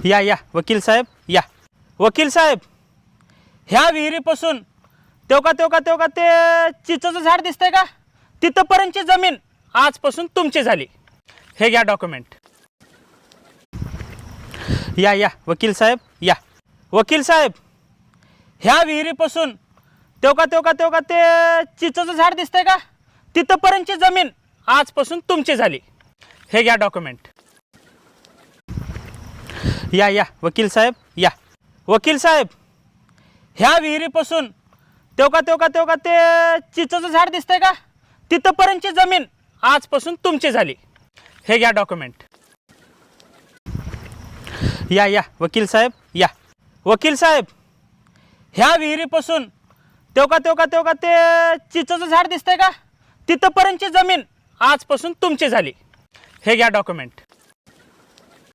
या या वकील साहेब या. वकील साहेब, ह्या विहिरीपासून तेव्हा ते चिचेचं झाड दिसतंय का, तिथपर्यंतची जमीन आजपासून तुमची झाली. हे घ्या डॉक्युमेंट. या या वकील साहेब या. वकील साहेब, ह्या विहिरीपासून तेव्हा ते चिचेचं झाड दिसतंय का, तिथपर्यंतची जमीन आजपासून तुमची झाली. हे घ्या डॉक्युमेंट. या या वकील साहेब या. वकील साहेब, ह्या विहिरीपासून तेव्हा ते चिचेचं झाड दिसतंय का, तिथपर्यंतची जमीन आजपासून तुमची झाली. हे घ्या डॉक्युमेंट. या या वकील साहेब या. वकील साहेब, ह्या विहिरीपासून तेव्हा ते चिचेचं झाड दिसतंय का, तिथपर्यंतची जमीन आजपासून तुमची झाली. हे घ्या डॉक्युमेंट.